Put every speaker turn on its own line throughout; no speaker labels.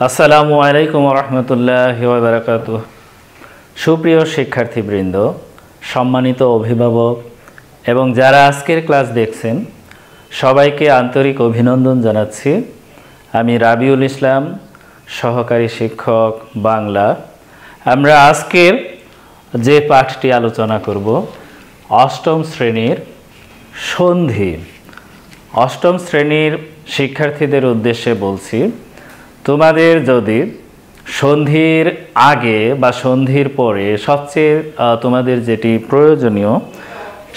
আসসালামু আলাইকুম রহমতুল্লাহি ওয়া বারাকাতুহু। সুপ্রিয় শিক্ষার্থীবৃন্দ, সম্মানিত অভিভাবক এবং যারা আজকের ক্লাস দেখছেন সবাইকে আন্তরিক অভিনন্দন জানাচ্ছি। আমি রাবিউল ইসলাম, সহকারী শিক্ষক বাংলা। আমরা আজকের যে পাঠটি আলোচনা করব অষ্টম শ্রেণীর সন্ধি। অষ্টম শ্রেণীর শিক্ষার্থীদের উদ্দেশ্যে বলছি, তোমাদের যদি সন্ধির আগে বা সন্ধির পরে সবচেয়ে তোমাদের যেটি প্রয়োজনীয়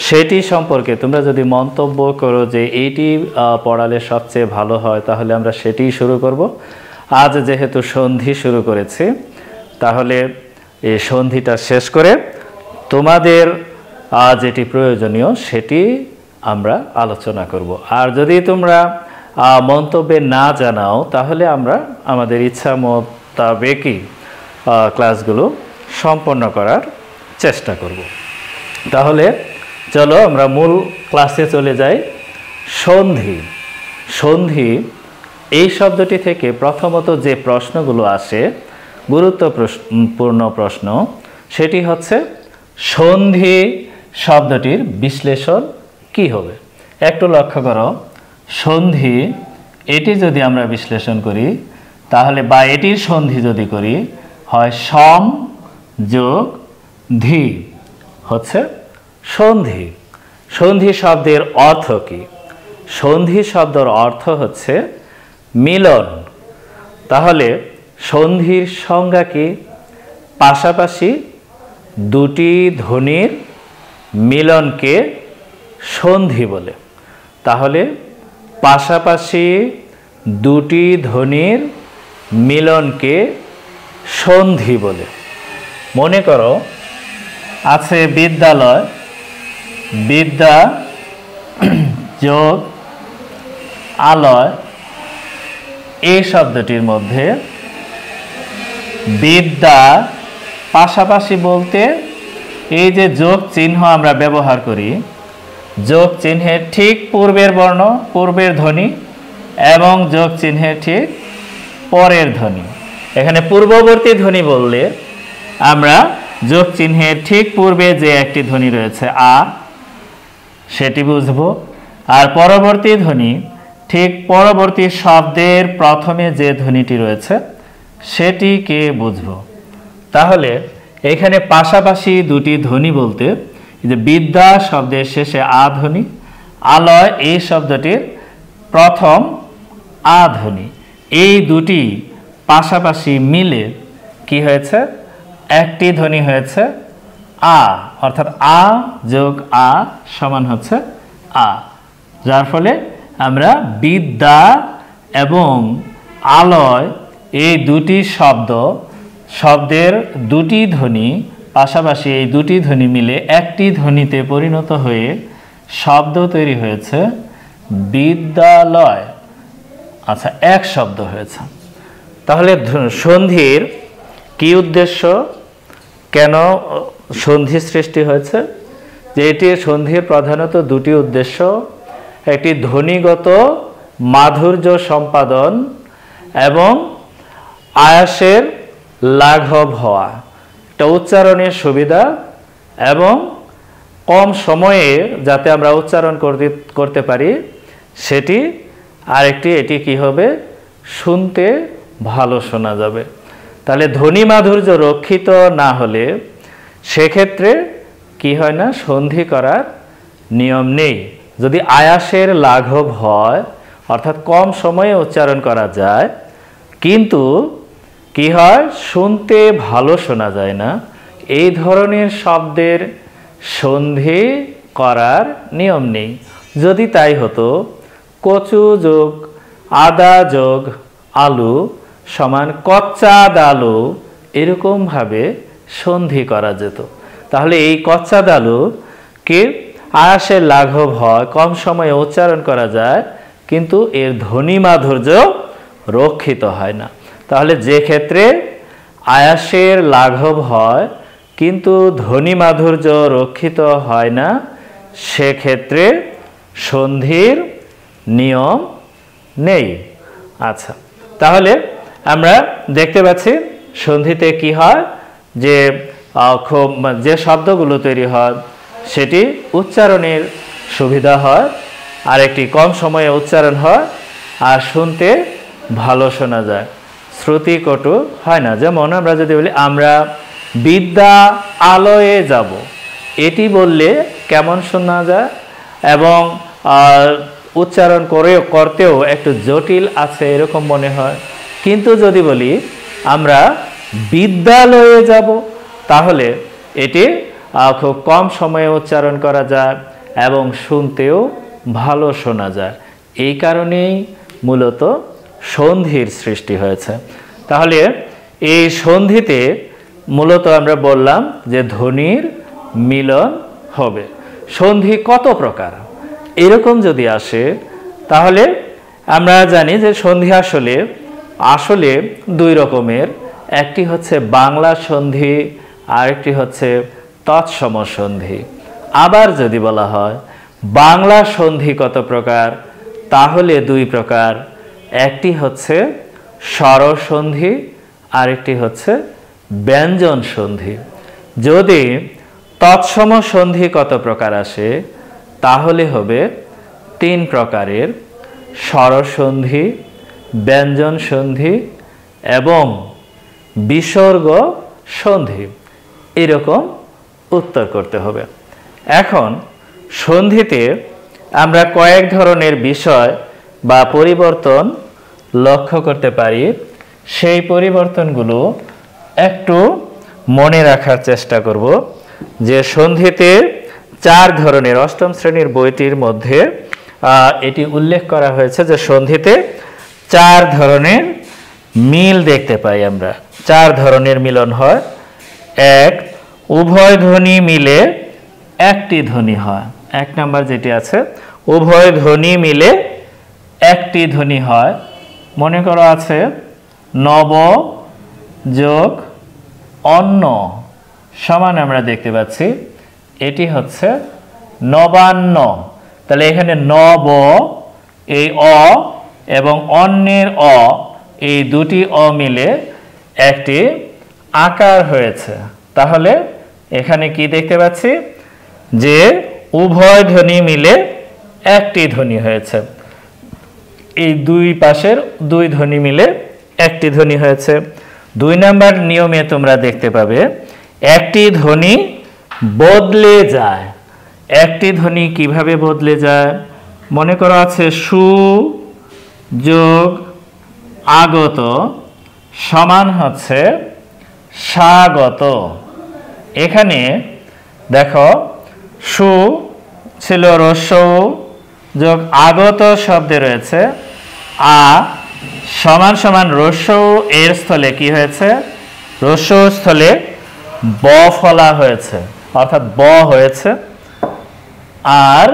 সেটি সম্পর্কে তোমরা যদি মন্তব্য করো যে এইটি পড়ালে সবচেয়ে ভালো হয়, তাহলে আমরা সেটিই শুরু করব। আজ যেহেতু সন্ধি শুরু করেছি, তাহলে এই সন্ধিটা শেষ করে তোমাদের যেটি প্রয়োজনীয় সেটি আমরা আলোচনা করব। আর যদি তোমরা মন্তব্যে না জানাও, তাহলে আমরা আমাদের ইচ্ছা মোতাবেকই ক্লাসগুলো সম্পন্ন করার চেষ্টা করব। তাহলে চলো আমরা মূল ক্লাসে চলে যাই। সন্ধি। সন্ধি এই শব্দটি থেকে প্রথমত যে প্রশ্নগুলো আসে, গুরুত্বপূর্ণ প্রশ্ন, সেটি হচ্ছে সন্ধি শব্দটির বিশ্লেষণ কি হবে। একটু লক্ষ্য করো, সন্ধি এটি যদি আমরা বিশ্লেষণ করি, তাহলে বা এটির সন্ধি যদি করি, হয় সম যোগ ধি হচ্ছে সন্ধি। সন্ধি শব্দের অর্থ কি? সন্ধি শব্দের অর্থ হচ্ছে মিলন। তাহলে সন্ধির সংজ্ঞা কি? পাশাপাশি দুটি ধ্বনির মিলনকে সন্ধি বলে। তাহলে পাশাপাশি দুটি ধ্বনির মিলনকে সন্ধি বলে। মনে করো আছে বিদ্যালয়, বিদ্যা যোগ আলয়, এই শব্দটির মধ্যে বিদ্যা পাশাপাশি বলতে এই যে যোগ চিহ্ন আমরা ব্যবহার করি, যোগ চিহ্নের ঠিক পূর্বের বর্ণ, পূর্বের ধ্বনি, এবং যোগ চিহ্নের ঠিক পরের ধ্বনি। এখানে পূর্ববর্তী ধ্বনি বললে আমরা যোগ চিহ্নের ঠিক পূর্বে যে একটি ধ্বনি রয়েছে আ, সেটি বুঝব। আর পরবর্তী ধ্বনি ঠিক পরবর্তী শব্দের প্রথমে যে ধ্বনিটি রয়েছে সেটিকে বুঝব। তাহলে এখানে পাশাপাশি দুটি ধ্বনি বলতে যে বিদ্যা শব্দের শেষে আ ধ্বনি, আলয় এই শব্দটির প্রথম আ ধ্বনি, এই দুটি পাশাপাশি মিলে কি হয়েছে? একটি ধ্বনি হয়েছে আ, অর্থাৎ আ যোগ আ সমান হচ্ছে আ। যার ফলে আমরা বিদ্যা এবং আলয় এই দুটি শব্দের দুটি ধ্বনি পাশাপাশি এই দুটি ধ্বনি মিলে একটি ধ্বনিতে পরিণত হয়ে শব্দ তৈরি হয়েছে বিদ্যালয়। আচ্ছা, এক শব্দ হয়েছে। তাহলে সন্ধির কি উদ্দেশ্য, কেন সন্ধি সৃষ্টি হয়েছে? যে এটি সন্ধির প্রধানত দুটি উদ্দেশ্য। একটি ধ্বনিগত মাধুর্য সম্পাদন এবং আয়াসের লাঘব হওয়া, একটা উচ্চারণের সুবিধা, এবং কম সময়ে যাতে আমরা উচ্চারণ করতে পারি সেটি। আরেকটি, এটি কি হবে? শুনতে ভালো শোনা যাবে। তাহলে ধ্বনি মাধুর্য রক্ষিত না হলে সেক্ষেত্রে কি হয় না? সন্ধি করার নিয়ম নেই। যদি আয়াসের লাঘব হয়, অর্থাৎ কম সময়ে উচ্চারণ করা যায়, কিন্তু কি হয়? শুনতে ভালো শোনা যায় না, এই ধরনের শব্দের সন্ধি করার নিয়ম নেই। যদি তাই হতো, কচু যোগ আদা যোগ আলু সমান কচ্চাদ আলু, এরকমভাবে সন্ধি করা যেত। তাহলে এই কচ্চাদ আলুকে আয়াসের লাঘব হয়, কম সময়ে উচ্চারণ করা যায়, কিন্তু এর ধ্বনি মাধুর্য রক্ষিত হয় না। তাহলে যে ক্ষেত্রে আয়াসের লাঘব হয় কিন্তু ধ্বনি মাধুর্য রক্ষিত হয় না, সেক্ষেত্রে সন্ধির নিয়ম নেই। আচ্ছা, তাহলে আমরা দেখতে পাচ্ছি সন্ধিতে কি হয় যে খুব যে শব্দগুলো তৈরি হয় সেটি উচ্চারণের সুবিধা হয়, আর একটি কম সময়ে উচ্চারণ হয়, আর শুনতে ভালো শোনা যায়, শ্রুতিকটু হয় না। যেমন আমরা যদি বলি আমরা বিদ্যা আলয়ে যাব, এটি বললে কেমন শোনা যায় এবং উচ্চারণ করতেও একটু জটিল আছে এরকম মনে হয়। কিন্তু যদি বলি আমরা বিদ্যালয়ে যাব, তাহলে এটি খুব কম সময়ে উচ্চারণ করা যায় এবং শুনতেও ভালো শোনা যায়। এই কারণেই মূলত সন্ধির সৃষ্টি হয়েছে। তাহলে এই সন্ধিতে মূলত আমরা বললাম যে ধ্বনির মিলন হবে। সন্ধি কত প্রকার এরকম যদি আসে, তাহলে আমরা জানি যে সন্ধি আসলে দুই রকমের। একটি হচ্ছে বাংলা সন্ধি, আরেকটি হচ্ছে তৎসম সন্ধি। আবার যদি বলা হয় বাংলা সন্ধি কত প্রকার, তাহলে দুই প্রকার। একটি হচ্ছে স্বরসন্ধি, আরেকটি হচ্ছে ব্যঞ্জন সন্ধি। যদি তৎসম সন্ধি কত প্রকার আসে, তাহলে হবে তিন প্রকারের: স্বরসন্ধি, ব্যঞ্জন সন্ধি এবং বিসর্গ সন্ধি। এরকম উত্তর করতে হবে। এখন সন্ধিতে আমরা কয়েক ধরনের বিষয় বা পরিবর্তন লক্ষ্য করতে পারি। সেই পরিবর্তনগুলো একটু মনে রাখার চেষ্টা করব। যে সন্ধিতে চার ধরনের, অষ্টম শ্রেণীর বইটির মধ্যে এটি উল্লেখ করা হয়েছে যে সন্ধিতে চার ধরনের মিল দেখতে পাই আমরা। চার ধরনের মিলন হয়। এক, উভয় ধ্বনি মিলে একটি ধ্বনি হয়। এক নাম্বার যেটি আছে, উভয় ধ্বনি মিলে একটি ধ্বনি হয়। মনে করা আছে নব যোগ অন্ন সমান আমরা দেখতে পাচ্ছি এটি হচ্ছে নবান্ন। তাহলে এখানে নব এই অ এবং অন্যের অ, এই দুটি অ মিলে একটি আকার হয়েছে। তাহলে এখানে কি দেখতে পাচ্ছি যে উভয় ধ্বনি মিলে একটি ধ্বনি হয়েছে। এই দুই পাশের দুই ধ্বনি মিলে একটি ধ্বনি হয়েছে। দুই নাম্বার নিয়মে তোমরা দেখতে পাবে একটি ধ্বনি বদলে যায়। একটি ধ্বনি কিভাবে বদলে যায়? মনে করা আছে সু যোগ আগত সমান হচ্ছে স্বাগত। এখানে দেখো সু ছিল রস্যৌ যোগ আগত শব্দে রয়েছে আ সমান সমান রস্যৌ এর স্থলে কি হয়েছে? রস্যৌ স্থলে ব ফলা হয়েছে, অর্থাৎ ব হয়েছে। আর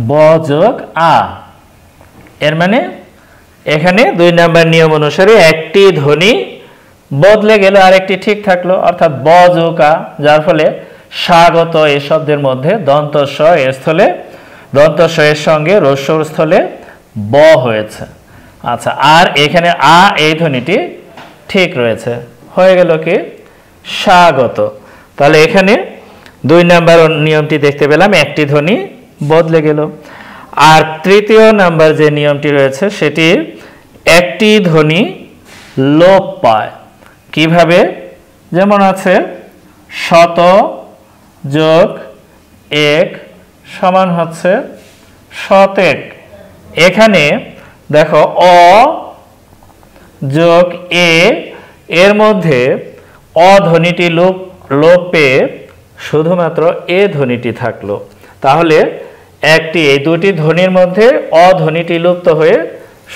ব যোগ আ, এর মানে এখানে দুই নাম্বার নিয়ম অনুসারে একটি ধ্বনি বদলে গেল আর একটি ঠিক থাকলো, অর্থাৎ ব যোগ আ, যার ফলে স্বাগত এই শব্দের মধ্যে দন্ত স এর স্থলে দন্ত স এর সঙ্গে রস্যৌর স্থলে ব হয়েছে। আচ্ছা, আর এখানে আ এই ধ্বনিটি ঠিক রয়েছে, হয়ে গেল কি স্বাগত। তাহলে এখানে দুই নাম্বার নিয়মটি দেখতে পেলাম, একটি ধ্বনি বদলে গেল। আর তৃতীয় নাম্বার যে নিয়মটি রয়েছে সেটি একটি ধ্বনি লোপ পায়। কিভাবে? যেমন আছে শত যোগ এক সমান হচ্ছে শতেক। এখানে দেখো অ যোগ এ এর মধ্যে অ ধ্বনিটি লোপ পেয়ে শুধুমাত্র এ ধ্বনিটি থাকলো। তাহলে এই দুটি ধ্বনির মধ্যে অ ধ্বনিটি লুপ্ত হয়ে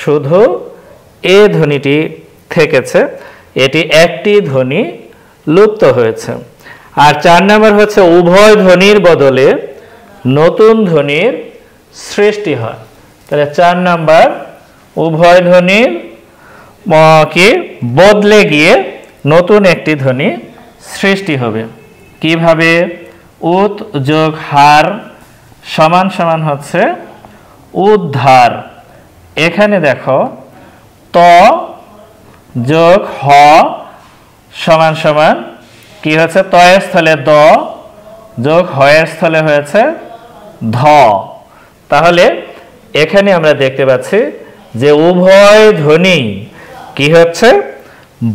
শুধু এ ধ্বনিটি থেকেছে। এটি একটি ধ্বনি লুপ্ত হয়েছে। আর চার নাম্বার হচ্ছে উভয় ধ্বনির বদলে নতুন ধ্বনির সৃষ্টি হয়। তাহলে চার নাম্বার উভয় ধ্বনির কি বদলে গিয়ে নতুন একটি ধ্বনি সৃষ্টি হবে। কিভাবে? উত যোগ হার সমান সমান হচ্ছে উদ্ধার। এখানে দেখো ত যোগ হ সমান সমান কি হচ্ছে তয়ের স্থলে দ যোগ হয়ের স্থলে হয়েছে ধ। তাহলে এখানে আমরা দেখতে পাচ্ছি যে উভয় ধ্বনি কি হচ্ছে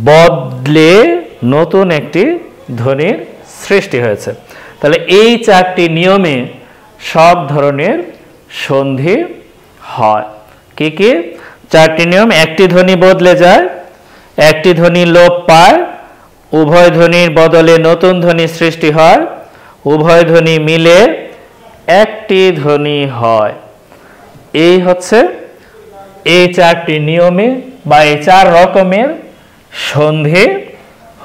বদলে নতুন একটি ধ্বনির সৃষ্টি হয়েছে। তাহলে এই চারটি নিয়মে সব ধরনের সন্ধি হয়। কি কি চারটি নিয়ম? একটি ধ্বনি বদলে যায়, একটি ধ্বনি লোপ পায়, উভয় ধ্বনির বদলে নতুন ধ্বনি সৃষ্টি হয়, উভয় ধ্বনি মিলে একটি ধ্বনি হয়। এই হচ্ছে এই চারটি নিয়মে বা এই চার রকমের সন্ধি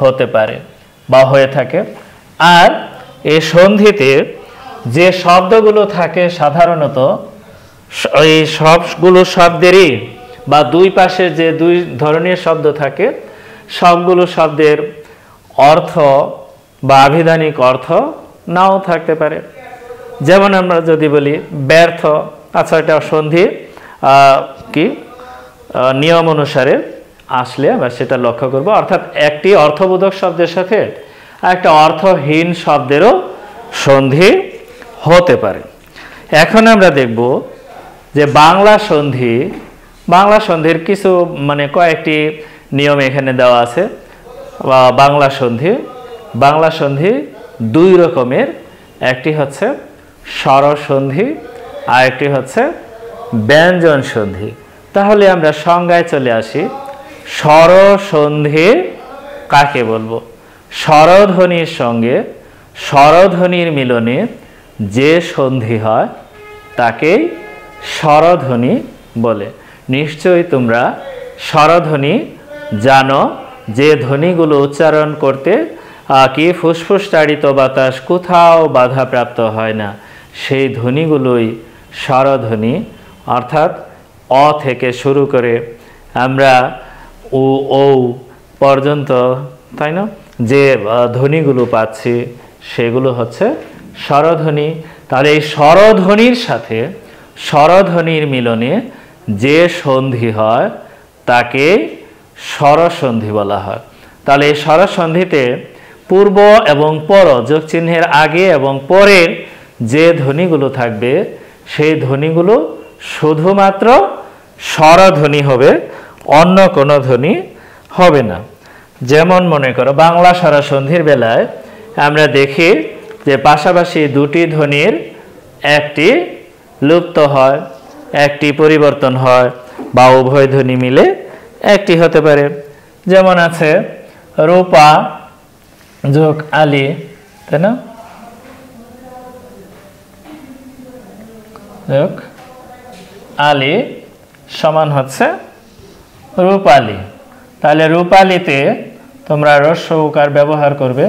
হতে পারে বা হয়ে থাকে। আর এই সন্ধিতে যে শব্দগুলো থাকে সাধারণত এই সবগুলো শব্দেরই বা দুই পাশে যে দুই ধরনের শব্দ থাকে সবগুলো শব্দের অর্থ বা আভিধানিক অর্থ নাও থাকতে পারে। যেমন আমরা যদি বলি ব্যর্থ, আচ্ছা এটা সন্ধি কি নিয়ম অনুসারে আসলে আমরা সেটা লক্ষ্য করব, অর্থাৎ একটি অর্থবোধক শব্দের সাথে একটা অর্থহীন শব্দেরও সন্ধি হতে পারে। এখন আমরা দেখব যে বাংলা সন্ধির কিছু কয়েকটি নিয়ম এখানে দেওয়া আছে। বাংলা সন্ধি দুই রকমের, একটি হচ্ছে স্বরসন্ধি আর একটি হচ্ছে ব্যঞ্জন সন্ধি। তাহলে আমরা সংজ্ঞায় চলে আসি। স্বরসন্ধি কাকে বলবো? স্বরধ্বনির সঙ্গে স্বরধ্বনির মিলনে যে সন্ধি হয় তাকেই স্বরধ্বনি বলে। নিশ্চয়ই তোমরা স্বরধ্বনি জানো, যে ধ্বনিগুলো উচ্চারণ করতে কি ফুসফুস তাড়িত বাতাস কোথাও বাধাপ্রাপ্ত হয় না, সেই ধ্বনিগুলোই স্বরধ্বনি। অর্থাৎ অ থেকে শুরু করে আমরা ও ও পর্যন্ত, তাই না, যে ধ্বনিগুলো পাচ্ছি সেগুলো হচ্ছে স্বরধ্বনি। তাহলে এই স্বরধ্বনির সাথে স্বরধ্বনির মিলনে যে সন্ধি হয় তাকে স্বরসন্ধি বলা হয়। তাহলে এই স্বরসন্ধিতে পূর্ব এবং পর যোগ চিহ্নের আগে এবং পরের যে ধ্বনিগুলো থাকবে সেই ধ্বনিগুলো শুধুমাত্র স্বরধ্বনি হবে, অন্য কোনো ধ্বনি হবে না। যেমন মনে করো বাংলা স্বরসন্ধির বেলায় আমরা দেখি যে পাশাপাশি দুটি ধ্বনির একটি লুপ্ত হয়, একটি পরিবর্তন হয় বা উভয় ধ্বনি মিলে একটি হতে পারে। যেমন আছে রূপা যোগ আলী, তাই না, যোগ আলী সমান হচ্ছে রূপালী। তাহলে রূপালীতে তোমরা হ্রস্ব উকার ব্যবহার করবে।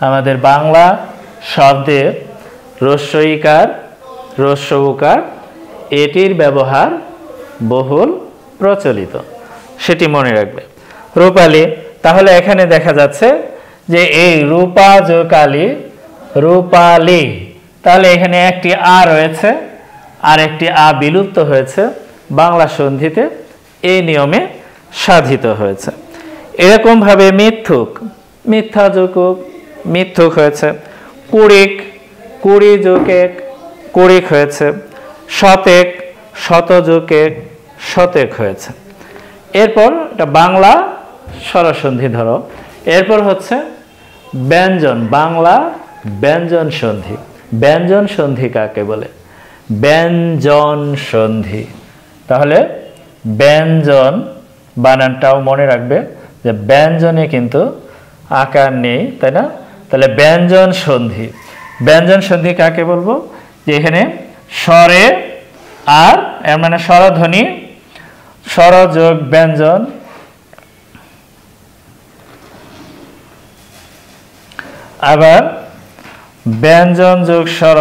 আমাদের বাংলা শব্দে হ্রস্ব ইকার হ্রস্ব উকার এটির ব্যবহার বহুল প্রচলিত, সেটি মনে রাখবে। রূপালী, তাহলে এখানে দেখা যাচ্ছে যে এই রূপা যোগ আলী রূপালী, তাহলে এখানে একটি আ রয়েছে আর একটি আ বিলুপ্ত হয়েছে, বাংলা সন্ধিতে এই নিয়মে সাধিত হয়েছে। এরকমভাবে মিথ্যুক, মিথ্যা যোগ মিথ্যুক হয়েছে। কুড়িক, কুড়ি যোগ এক কুড়িক হয়েছে। শতেক, শত যোগ এক শতেক হয়েছে। এরপর এটা বাংলা স্বরসন্ধি ধরো। এরপর হচ্ছে ব্যঞ্জন, বাংলা ব্যঞ্জন সন্ধি। ব্যঞ্জন সন্ধি কাকে বলে? ব্যঞ্জন সন্ধি। তাহলে ব্যঞ্জন বানানটাও মনে রাখবে যে ব্যঞ্জনে কিন্তু আকার নেই, তাই না? তাহলে ব্যঞ্জন সন্ধি, ব্যঞ্জন সন্ধি কাকে বলবো? যে এখানে স্বরে আর এর মানে স্বরধ্বনি, স্বর যোগ ব্যঞ্জন, আবার ব্যঞ্জন যোগ স্বর,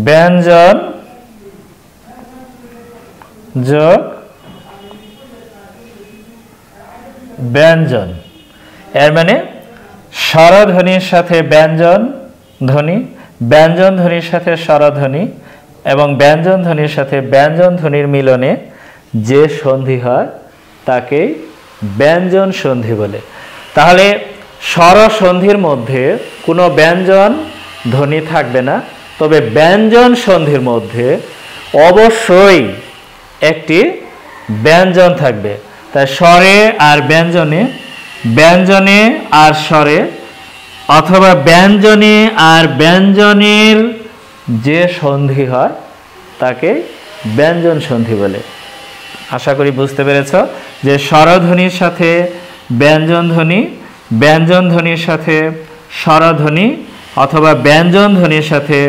ব্যঞ্জন যোগ ব্যঞ্জন। এর মানে স্বরধ্বনির সাথে ব্যঞ্জন ধ্বনি, ব্যঞ্জন ধ্বনির সাথে স্বরধ্বনি, এবং ব্যঞ্জন ধ্বনির সাথে ব্যঞ্জন ধ্বনির মিলনে যে সন্ধি হয় তাকেই ব্যঞ্জন সন্ধি বলে। তাহলে স্বর সন্ধির মধ্যে কোনো ব্যঞ্জন ধ্বনি থাকবে না, তবে ব্যঞ্জন সন্ধির মধ্যে অবশ্যই একটি ব্যঞ্জন থাকবে। তাই স্বরে আর ব্যঞ্জনে, ব্যঞ্জনে আর স্বরে, অথবা ব্যঞ্জনে আর ব্যঞ্জনের যে সন্ধি হয় তাকে ব্যঞ্জন সন্ধি বলে। আশা করি বুঝতে পেরেছ যে স্বরধ্বনির সাথে ব্যঞ্জন ধ্বনি, ব্যঞ্জন ধ্বনির সাথে স্বরধ্বনি, অথবা ব্যঞ্জন ধ্বনির সাথে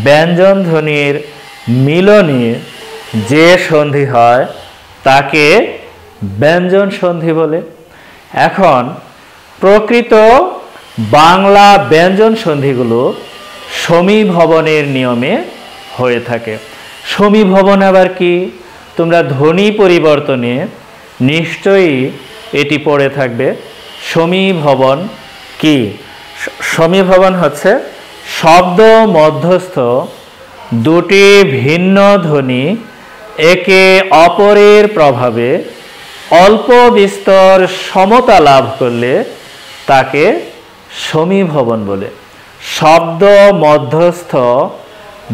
ব্যঞ্জন ধ্বনির মিলনে যে সন্ধি হয় তাকে ব্যঞ্জন সন্ধি বলে। এখন প্রকৃত বাংলা ব্যঞ্জন সন্ধিগুলো সমীভবনের নিয়মে হয়ে থাকে। সমীভবন আবার কি? তোমরা ধ্বনি পরিবর্তনে নিশ্চয়ই এটি পড়ে থাকবে। সমীভবন কি? সমীভবন হচ্ছে শব্দ মধ্যস্থ দুটি ভিন্ন ধ্বনি একে অপরের প্রভাবে অল্প বিস্তর সমতা লাভ করলে তাকে সমীভবন বলে। শব্দ মধ্যস্থ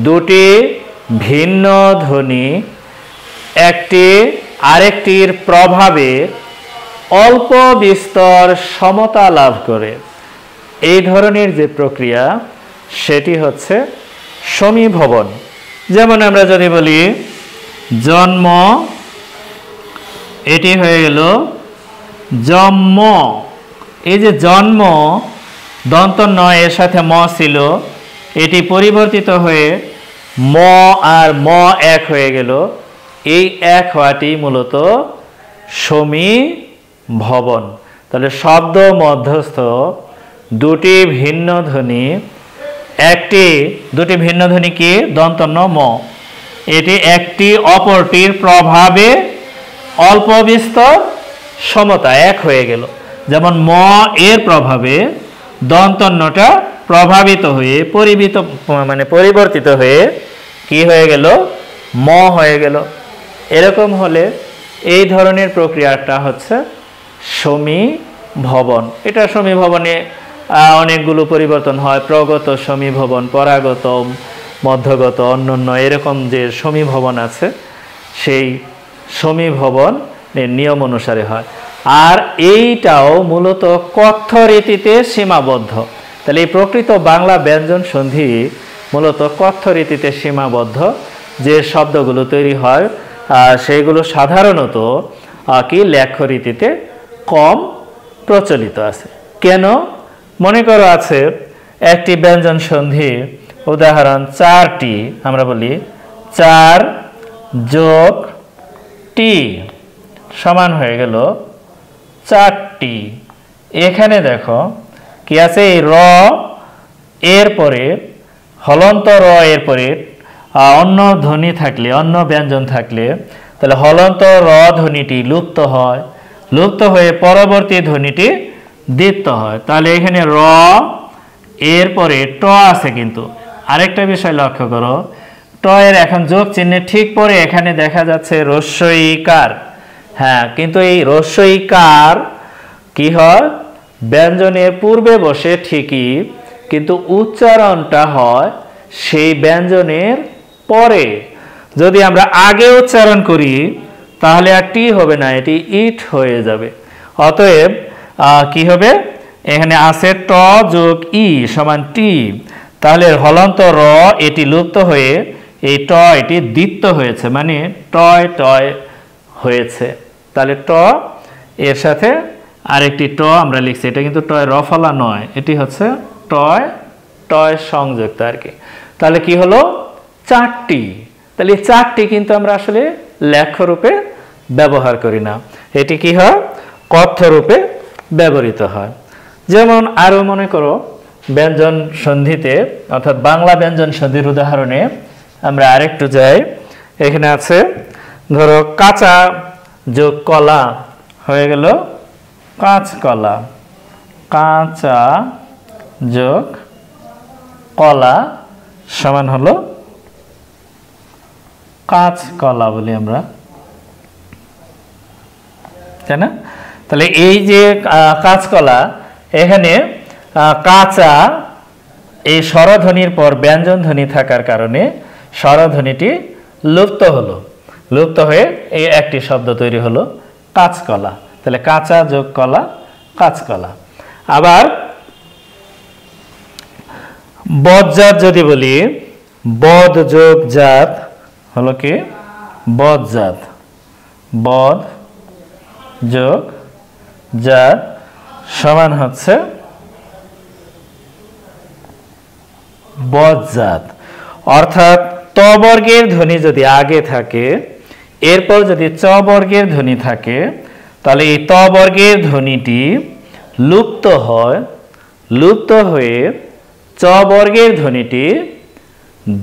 দুটি ভিন্ন ধ্বনি একটি আরেকটির প্রভাবে অল্প বিস্তর সমতা লাভ করে, এই ধরনের যে প্রক্রিয়া সেটি হচ্ছে সমীভবন। যেমন আমরা যদি বলি জন্ম, এটি হয়ে গেল জন্ম। এই যে জন্ম দন্ত ন এর সাথে ম ছিল, এটি পরিবর্তিত হয়ে ম আর ম এক হয়ে গেল। এই এক হওয়াটি মূলত সমীভবন। তাহলে শব্দ মধ্যস্থ দুটি ভিন্ন ধ্বনি, দুটি ভিন্ন ধ্বনি কি? দন্ত ন ম, এটি একটি অপরটির প্রভাবে অল্প বিস্তর সমতা এক হয়ে গেল। যেমন ম এর প্রভাবে দন্তন্যটা প্রভাবিত হয়ে পরিবর্তিত হয়ে কি হয়ে গেল? ম হয়ে গেল। এরকম হলে এই ধরনের প্রক্রিয়াটা হচ্ছে সমীভবন। এটা সমীভবনে অনেকগুলো পরিবর্তন হয়, প্রগত সমীভবন, পরাগত, মধ্যগত, অন্যান্য এরকম যে সমীভবন আছে সেই সমীভবনের নিয়ম অনুসারে হয়। আর এইটাও মূলত কথ্য রীতিতে সীমাবদ্ধ। তাহলে এই প্রকৃত বাংলা ব্যঞ্জন সন্ধি মূলত কথ্য রীতিতে সীমাবদ্ধ। যে শব্দগুলো তৈরি হয় সেইগুলো সাধারণত কি লেখ্য রীতিতে কম প্রচলিত আছে। কেন? মনে করো আছে একটি ব্যঞ্জন সন্ধি, উদাহরণ 4টি, আমরা বলি 4 যোগ টি সমান হয়ে গেল 4টি। এখানে দেখো কি আছে? এই র এর পরে হলন্ত র এর পরে অন্য ধ্বনি থাকলে, অন্য ব্যঞ্জন থাকলে, তাহলে হলন্ত র ধ্বনিটি লুপ্ত হয়, লুপ্ত হয়ে পরবর্তী ধ্বনিটি দীপ্ত হয়। তাহলে এখানে র এর পরে ট আছে, কিন্তু আরেকটা বিষয় লক্ষ্য করো, ট এর এখন যোগ চিহ্নের ঠিক পরে এখানে দেখা যাচ্ছে রস্যইকার। হ্যাঁ, কিন্তু এই রস্যইকার কি হয়? ব্যঞ্জনের পূর্বে বসে ঠিকই, কিন্তু উচ্চারণটা হয় সেই ব্যঞ্জনের পরে। যদি আমরা আগে উচ্চারণ করি তাহলে আর টি হবে না, এটি ইট হয়ে যাবে। অতএব কি হবে? এখানে আছে ট যোগ ই সমান টি। তাহলে হলন্ত র এটি লুপ্ত হয়ে এই ট এটি দ্বিত্ব হয়েছে, মানে টয় টয় হয়েছে। তাহলে ট এর সাথে আরেকটি ট আমরা লিখছি, এটা কিন্তু টয় রফলা নয়, এটি হচ্ছে টয় টয় সংযুক্ত আর কি। তাহলে কি হলো? 4টি। তাহলে এই 4টি কিন্তু আমরা আসলে লেখ্য রূপে ব্যবহার করি না, এটি কি হয়? কথ্য রূপে ব্যবহৃত হয়। যেমন আরো মনে করো ব্যঞ্জন সন্ধিতে, অর্থাৎ বাংলা ব্যঞ্জন সন্ধির উদাহরণে আমরা আরেকটু যাই। এখানে আছে ধরো কাঁচা যোগ কলা হয়ে গেল কাঁচকলা। কাঁচা যোগ কলা সমান হলো কাঁচকলা বলি আমরা, তাই না? তাহলে এই যে কাঁচকলা, এখানে কাঁচা এই স্বরধ্বনির পর ব্যঞ্জন ধ্বনি থাকার কারণে স্বরধ্বনিটি লুপ্ত হলো, লুপ্ত হয়ে এই একটি শব্দ তৈরি হলো কাঁচকলা। তাহলে কাঁচা যোগ কলা, কাঁচকলা। আবার বদজাত যদি বলি, বদ যোগ জাত হলো কি বদজাত, বদ যোগ জাত সমান হচ্ছে বদজাত। অর্থাৎ ত বর্গের ধ্বনি যদি আগে থাকে, এরপর যদি চ বর্গের ধ্বনি থাকে, তাহলে এই ত বর্গের ধ্বনিটি লুপ্ত হয়, লুপ্ত হয়ে চ বর্গের ধ্বনিটি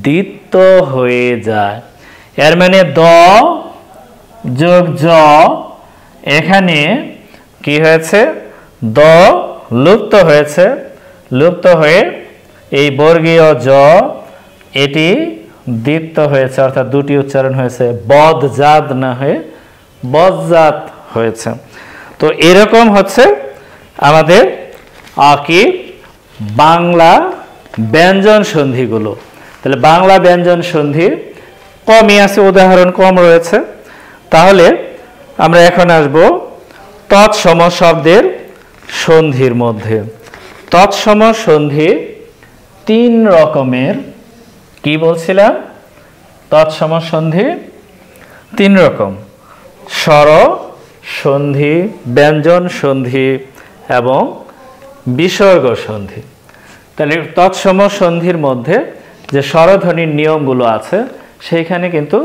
দ্বিত্ব হয়ে যায়। এর মানে দ যোগ জ, এখানে কি হয়েছে, দ লুপ্ত হয়েছে, লুপ্ত হয়ে এই বর্গীয় জ এটি দ্বিত্ব হয়েছে, অর্থাৎ দুটি উচ্চারণ হয়েছে, বদজাত না হয়ে বদজাত হয়েছে। তো এরকম হচ্ছে আমাদের কি বাংলা ব্যঞ্জন সন্ধিগুলো। তাহলে বাংলা ব্যঞ্জন সন্ধি কমই আছে, উদাহরণ কম রয়েছে। তাহলে আমরা এখন আসব তৎসম শব্দের সন্ধির মধ্যে। তৎসম সন্ধি তিন রকমের। কি বলছিলাম? তৎসম সন্ধি তিন রকম: স্বর সন্ধি, ব্যঞ্জন সন্ধি এবং বিসর্গ সন্ধি। তাহলে তৎসম সন্ধির মধ্যে যে স্বরধ্বনির নিয়মগুলো আছে, সেইখানে কিন্তু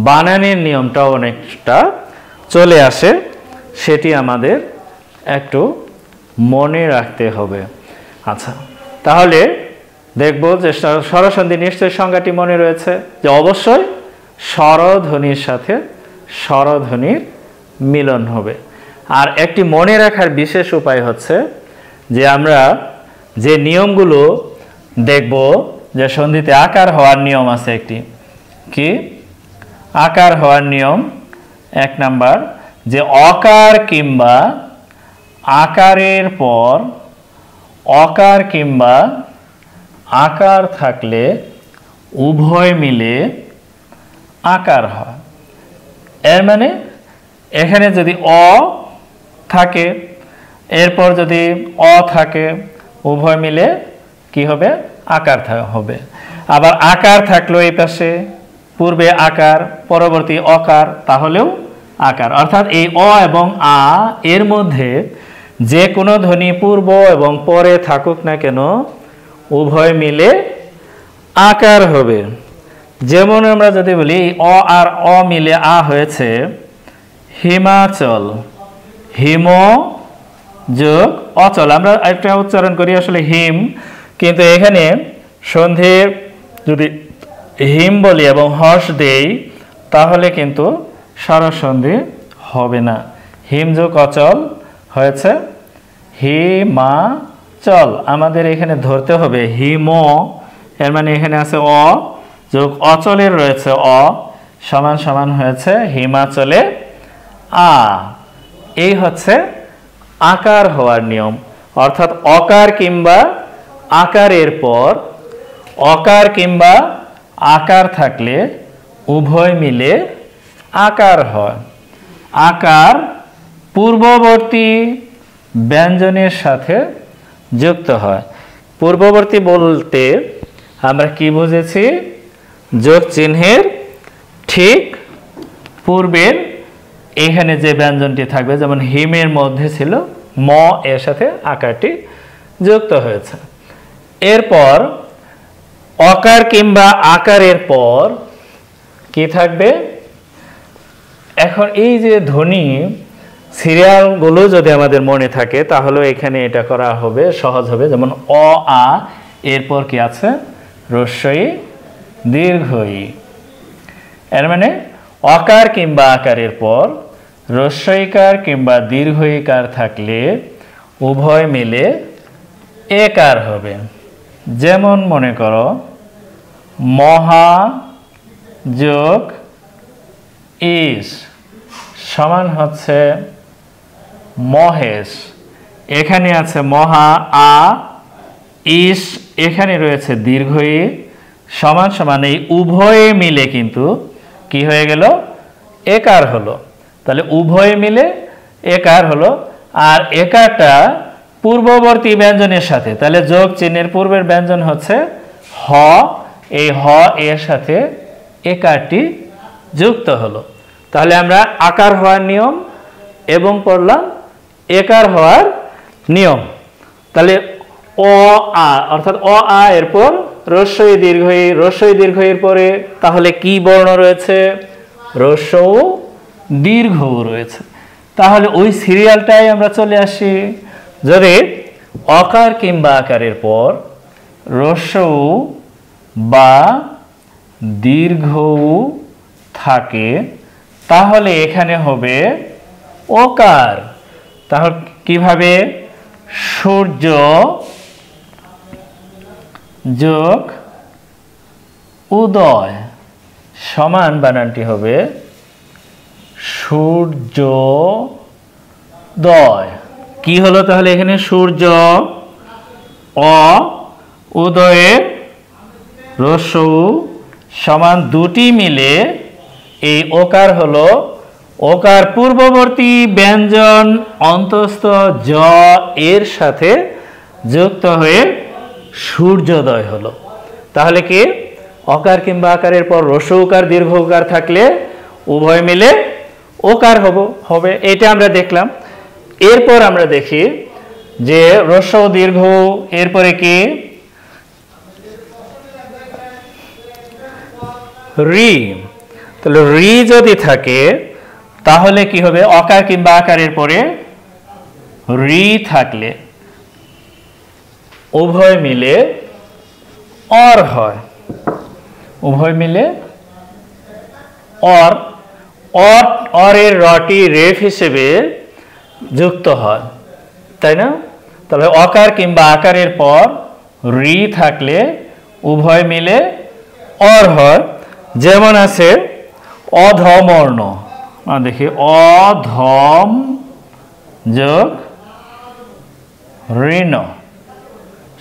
বানানের নিয়মটাও অনেকটা চলে আসে, সেটি আমাদের একটু মনে রাখতে হবে। আচ্ছা, তাহলে দেখব যে স্বরসন্ধি নিশ্চয়ই সংজ্ঞাটি মনে রয়েছে, যে অবশ্যই স্বরধ্বনির সাথে স্বরধ্বনির মিলন হবে। আর একটি মনে রাখার বিশেষ উপায় হচ্ছে যে আমরা যে নিয়মগুলো দেখব, যে সন্ধিতে আকার হওয়ার নিয়ম আছে একটি। কি আকার হওয়ার নিয়ম? এক নাম্বার, যে অকার কিংবা আকারের পর অকার কিংবা আকার থাকলে উভয় মিলে আকার হয়। এর মানে এখানে যদি অ থাকে, এরপর যদি অ থাকে, উভয় মিলে কি হবে? আকার হবে। আবার আকার থাকলো এই পাশে, পূর্বে আকার, পরবর্তী অকার, তাহলেও আকার। অর্থাৎ এই অ এবং আ এর মধ্যে যে কোনো ধ্বনি পূর্ব এবং পরে থাকুক না কেন, উভয় মিলে আকার হবে। যেমন আমরা যদি বলি অ আর অ মিলে আ হয়েছে হিমাচল, হিম যোগ অচল। আমরা একটা উচ্চারণ করি আসলে হিম, কিন্তু এখানে সন্ধির যদি হিম বলি এবং হর্ষ দেই, তাহলে কিন্তু স্বরসন্ধি হবে না। হিম যোগ অচল হয়েছে হিমাচল। আমাদের এখানে ধরতে হবে হিম, এর মানে এখানে আছে অ যোগ অচলের রয়েছে অ, সমান সমান হয়েছে হিমাচলে আ। এই হচ্ছে আকার হওয়ার নিয়ম। অর্থাৎ অকার কিংবা আকারের পর অকার কিংবা আকার থাকলে উভয় মিলে আকার হয়। আকার পূর্ববর্তী ব্যঞ্জনের সাথে যুক্ত হয়। পূর্ববর্তী বলতে আমরা কি বুঝেছি? যোগ চিহ্নের ঠিক পূর্বের এখানে যে ব্যঞ্জনটি থাকবে, যেমন হিমের মধ্যে ছিল ম, এর সাথে আকারটি যুক্ত হয়েছে। এরপর অকার কিংবা আকারের পর কি থাকবে? এখন এই যে ধ্বনি সিরিয়ালগুলো যদি আমাদের মনে থাকে, তাহলে এখানে এটা করা হবে, সহজ হবে। যেমন অ আ, এরপর কি আছে? হ্রস্বই দীর্ঘই। এর মানে অকার কিংবা আকারের পর হ্রস্বইকার কিংবা দীর্ঘইকার থাকলে উভয় মিলে একার হবে। যেমন মনে করো মহা যোগ ইস সমান হচ্ছে মহেশ, এখানে আছে মহা আ, ইস এখানে রয়েছে দীর্ঘ ই, সমান সমান এই উভয়ে মিলে কিন্তু কি হয়ে গেল, একার হলো। তাহলে উভয়ে মিলে একার হলো। আর একারটা পূর্ববর্তী ব্যঞ্জনের সাথে, তাহলে যোগ চিহ্নের পূর্বের ব্যঞ্জন হচ্ছে হ, এই হ এর সাথে একারটি যুক্ত হলো। তাহলে আমরা আকার হওয়ার নিয়ম এবং পড়লাম একার হওয়ার নিয়ম। তাহলে অ আ অর্থাৎ অ আ এরপর রস্বই দীর্ঘ ই, রস্বই দীর্ঘ এর পরে তাহলে কি বর্ণ রয়েছে, রস্ব দীর্ঘ রয়েছে। তাহলে ওই সিরিয়ালটাই আমরা চলে আসি। যদি অকার কিংবা আকারের পর রস্ব বা দীর্ঘ থাকে তাহলে এখানে হবে ওকার। তাহলে কিভাবে, সূর্য যোগ উদয় সমান বানানটি হবে সূর্যোদয়। কি হলো তাহলে এখানে, সূর্য অ উদয়ের রস্য সমান দুটি মিলে এই ওকার হলো, ওকার পূর্ববর্তী ব্যঞ্জন অন্তস্থ জ এর সাথে যুক্ত হয়ে সূর্যোদয় হলো। তাহলে কি, অকার কিংবা আকারের পর রস্ব উকার দীর্ঘ উকার থাকলে উভয় মিলে ওকার হবে। এটা আমরা দেখলাম। এরপর আমরা দেখি যে রস্ব দীর্ঘ এরপরে কি, রি। তাহলে রি যদি থাকে তাহলে কি হবে, অকার কিংবা আকারের পরে রি থাকলে উভয় মিলে অর হয়, উভয় মিলে অর, অরের রটি রেফ হিসেবে যুক্ত হয়, তাই না? তাহলে অকার কিংবা আকারের পর রি থাকলে উভয় মিলে অর হয়। যেমন আছে অধমর্ণ, দেখি অধম যোগ ঋণ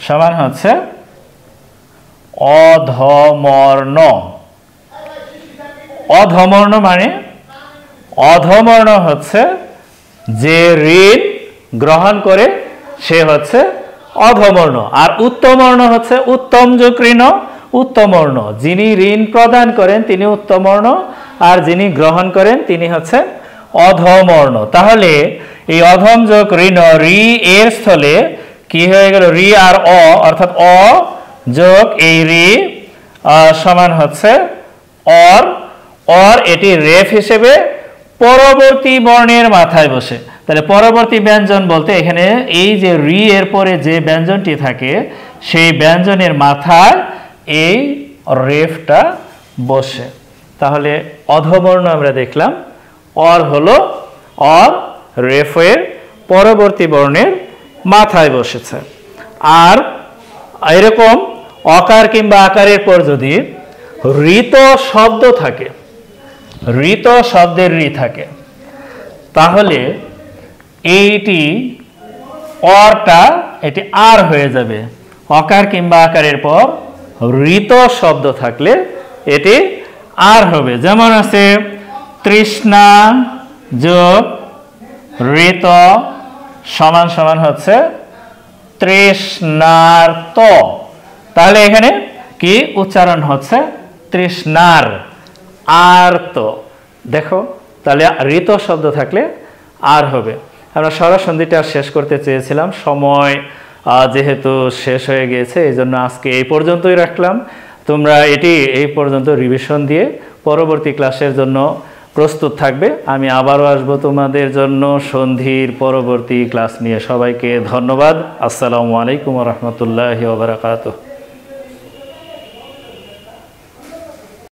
সমান হচ্ছে অধমর্ণ। অধমর্ণ মানে, অধমর্ণ হচ্ছে যে ঋণ গ্রহণ করে সে হচ্ছে অধমর্ণ। আর উত্তমর্ণ হচ্ছে উত্তম যোগ ঋণ উত্তমর্ণ, যিনি ঋণ প্রদান করেন তিনি উত্তমর্ণ, আর যিনি গ্রহণ করেন তিনি হচ্ছেন অধমর্ণ। তাহলে এই অধম যোগ ঋণ রি এর স্থলে কি হয়ে গেল, রি আর অ, অর্থাৎ অ যোগ এই রি সমান হচ্ছে অর। অর এটি রেফ হিসেবে পরবর্তী বর্ণের মাথায় বসে। তাহলে পরবর্তী ব্যঞ্জন বলতে এখানে এই যে রি এর পরে যে ব্যঞ্জনটি থাকে সেই ব্যঞ্জনের মাথায় এই রেফটা বসে। তাহলে অধবর্ণ আমরা দেখলাম, অর হলো অর রেফের পরবর্তী বর্ণের মাথায় বসেছে। আর এরকম অকার কিংবা আকারের পর যদি ঋত শব্দ থাকে, ঋত শব্দের রি থাকে, তাহলে এইটি অরটা এটি আর হয়ে যাবে। অকার কিংবা আকারের পর ঋত শব্দ থাকলে এটি আর হবে। যেমন আছে তৃষ্ণা যোগ ঋত সমান সমান হচ্ছে তৃষ্ণার্ত। তাহলে এখানে কি উচ্চারণ হচ্ছে, তৃষ্ণার আর্ত। দেখো তাহলে ঋত শব্দ থাকলে আর হবে। আমরা স্বরসন্ধিটা শেষ করতে চেয়েছিলাম, সময় যেহেতু শেষ হয়ে গিয়েছে এই জন্য আজকে এই পর্যন্তই রাখলাম। তোমরা এটি এই পর্যন্ত রিভিশন দিয়ে পরবর্তী ক্লাসের জন্য প্রস্তুত থাকবে। আমি আবারও আসবো তোমাদের জন্য সন্ধির পরবর্তী ক্লাস নিয়ে। সবাইকে ধন্যবাদ। আসসালামু আলাইকুম ওয়া রাহমাতুল্লাহি ওয়া বারাকাতুহু।